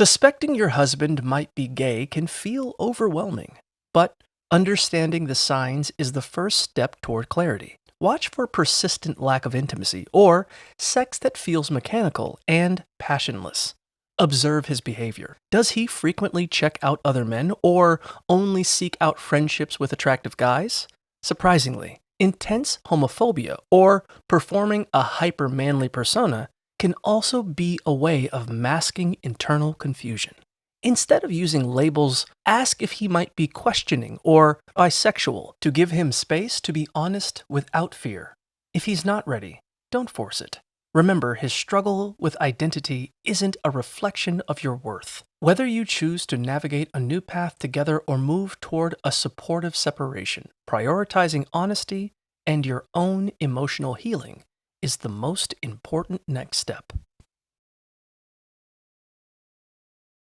Suspecting your husband might be gay can feel overwhelming, but understanding the signs is the first step toward clarity. Watch for persistent lack of intimacy or sex that feels mechanical and passionless. Observe his behavior. Does he frequently check out other men or only seek out friendships with attractive guys? Surprisingly, intense homophobia or performing a hyper manly persona can also be a way of masking internal confusion. Instead of using labels, ask if he might be questioning or bisexual to give him space to be honest without fear. If he's not ready, don't force it. Remember, his struggle with identity isn't a reflection of your worth. Whether you choose to navigate a new path together or move toward a supportive separation, prioritizing honesty and your own emotional healing is the most important next step.